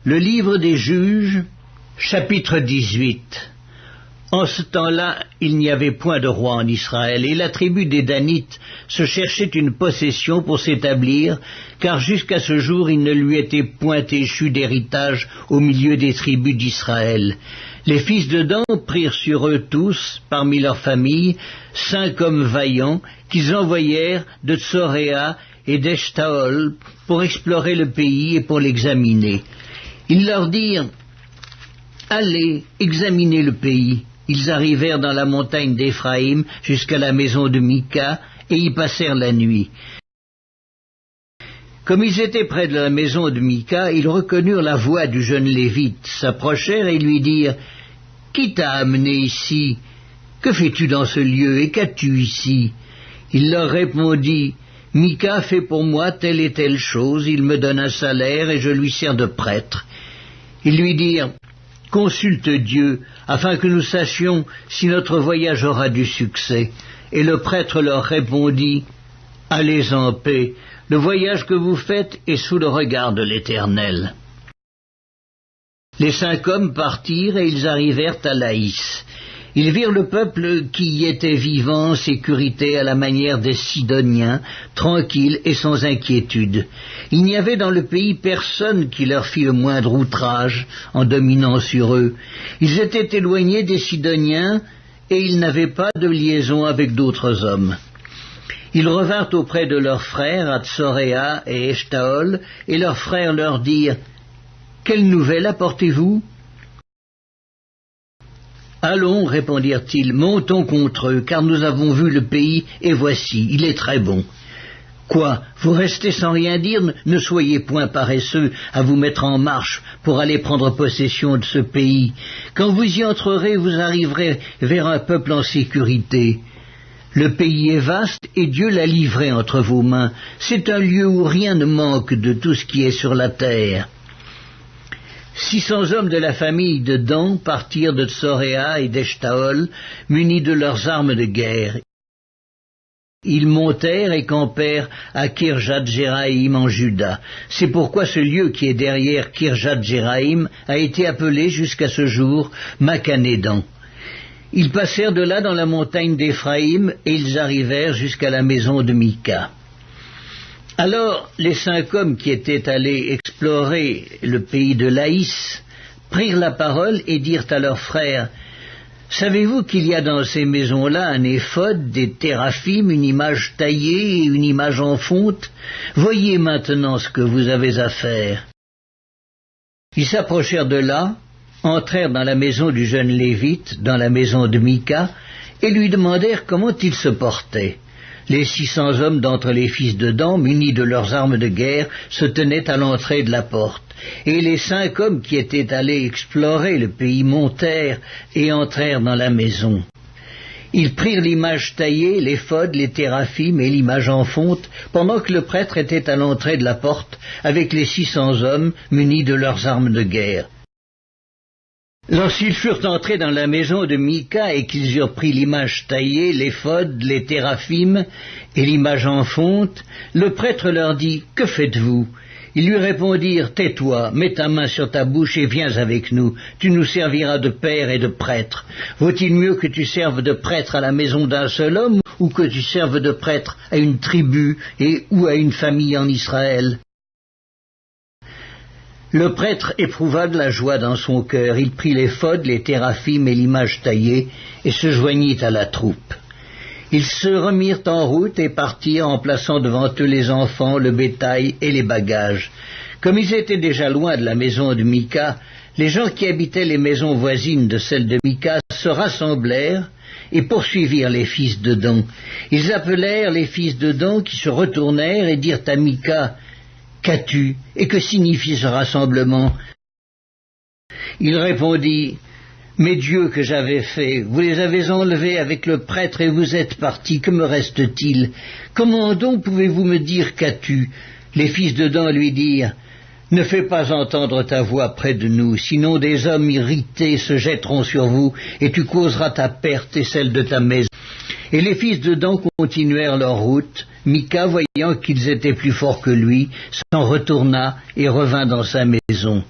Le livre des Juges, chapitre 18. En ce temps-là, il n'y avait point de roi en Israël, et la tribu des Danites se cherchait une possession pour s'établir, car jusqu'à ce jour il ne lui était point échu d'héritage au milieu des tribus d'Israël. Les fils de Dan prirent sur eux tous, parmi leurs familles, 5 hommes vaillants, qu'ils envoyèrent de Tsoréa et d'Eshtaol pour explorer le pays et pour l'examiner. Ils leur dirent « Allez, examinez le pays ». Ils arrivèrent dans la montagne d'Éphraïm jusqu'à la maison de Mika, et y passèrent la nuit. Comme ils étaient près de la maison de Mika, ils reconnurent la voix du jeune Lévite, s'approchèrent et lui dirent « Qui t'a amené ici? Que fais-tu dans ce lieu et qu'as-tu ici ?» Il leur répondit « Mika fait pour moi telle et telle chose, il me donne un salaire et je lui sers de prêtre. » Ils lui dirent « Consulte Dieu, afin que nous sachions si notre voyage aura du succès. » Et le prêtre leur répondit « Allez en paix, le voyage que vous faites est sous le regard de l'Éternel. » Les 5 hommes partirent et ils arrivèrent à Laïs. Ils virent le peuple qui y était vivant en sécurité à la manière des Sidoniens, tranquille et sans inquiétude. Il n'y avait dans le pays personne qui leur fit le moindre outrage en dominant sur eux. Ils étaient éloignés des Sidoniens et ils n'avaient pas de liaison avec d'autres hommes. Ils revinrent auprès de leurs frères à Tsoréa et Eshtaol, et leurs frères leur dirent « Quelle nouvelle apportez-vous » « Allons, répondirent-ils, montons contre eux, car nous avons vu le pays, et voici, il est très bon. » « Quoi, vous restez sans rien dire? Ne soyez point paresseux à vous mettre en marche pour aller prendre possession de ce pays. Quand vous y entrerez, vous arriverez vers un peuple en sécurité. Le pays est vaste, et Dieu l'a livré entre vos mains. C'est un lieu où rien ne manque de tout ce qui est sur la terre. » 600 hommes de la famille de Dan partirent de Tsoréa et d'Eshtaol, munis de leurs armes de guerre. Ils montèrent et campèrent à Kirjath-Jéraïm en Juda. C'est pourquoi ce lieu qui est derrière Kirjath-Jéraïm a été appelé jusqu'à ce jour Makhanedan. Ils passèrent de là dans la montagne d'Éphraïm et ils arrivèrent jusqu'à la maison de Mika. Alors les 5 hommes qui étaient allés explorer le pays de Laïs prirent la parole et dirent à leurs frères « Savez-vous qu'il y a dans ces maisons-là un éphod, des téraphim, une image taillée et une image en fonte? Voyez maintenant ce que vous avez à faire. » Ils s'approchèrent de là, entrèrent dans la maison du jeune Lévite, dans la maison de Mika, et lui demandèrent comment il se portait. Les 600 hommes d'entre les fils de Dan, munis de leurs armes de guerre, se tenaient à l'entrée de la porte. Et les 5 hommes qui étaient allés explorer le pays montèrent et entrèrent dans la maison. Ils prirent l'image taillée, l'éphod, les téraphim et l'image en fonte, pendant que le prêtre était à l'entrée de la porte, avec les 600 hommes munis de leurs armes de guerre. Lorsqu'ils furent entrés dans la maison de Mika et qu'ils eurent pris l'image taillée, l'éphod, les téraphim et l'image en fonte, le prêtre leur dit « Que faites-vous » Ils lui répondirent « Tais-toi, mets ta main sur ta bouche et viens avec nous, tu nous serviras de père et de prêtre. Vaut-il mieux que tu serves de prêtre à la maison d'un seul homme ou que tu serves de prêtre à une tribu ou à une famille en Israël ?» Le prêtre éprouva de la joie dans son cœur. Il prit l'éphod, les téraphim et l'image taillée et se joignit à la troupe. Ils se remirent en route et partirent en plaçant devant eux les enfants, le bétail et les bagages. Comme ils étaient déjà loin de la maison de Mika, les gens qui habitaient les maisons voisines de celle de Mika se rassemblèrent et poursuivirent les fils de Dan. Ils appelèrent les fils de Dan qui se retournèrent et dirent à Mika « Qu'as-tu et que signifie ce rassemblement ?» Il répondit « Mes dieux que j'avais faits, vous les avez enlevés avec le prêtre et vous êtes partis, que me reste-t-il? Comment donc pouvez-vous me dire qu'as-tu » Les fils de Dan lui dirent « Ne fais pas entendre ta voix près de nous, sinon des hommes irrités se jetteront sur vous et tu causeras ta perte et celle de ta maison. » Et les fils de Dan continuèrent leur route. Mika, voyant qu'ils étaient plus forts que lui, s'en retourna et revint dans sa maison.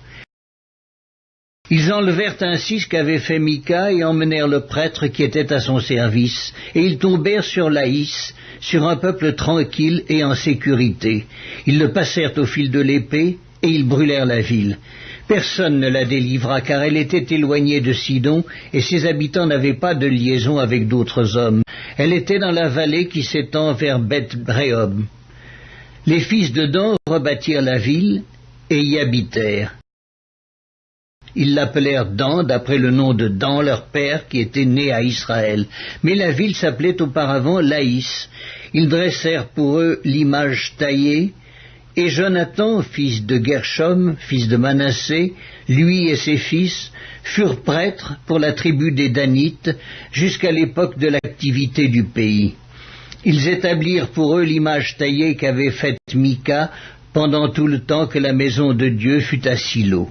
Ils enlevèrent ainsi ce qu'avait fait Mika et emmenèrent le prêtre qui était à son service, et ils tombèrent sur Laïs, sur un peuple tranquille et en sécurité. Ils le passèrent au fil de l'épée, et ils brûlèrent la ville. Personne ne la délivra, car elle était éloignée de Sidon, et ses habitants n'avaient pas de liaison avec d'autres hommes. Elle était dans la vallée qui s'étend vers Beth-Réhob. Les fils de Dan rebâtirent la ville, et y habitèrent. Ils l'appelèrent Dan, d'après le nom de Dan, leur père, qui était né à Israël. Mais la ville s'appelait auparavant Laïs. Ils dressèrent pour eux l'image taillée, et Jonathan, fils de Gershom, fils de Manassé, lui et ses fils, furent prêtres pour la tribu des Danites jusqu'à l'époque de l'activité du pays. Ils établirent pour eux l'image taillée qu'avait faite Mika pendant tout le temps que la maison de Dieu fut à Silo.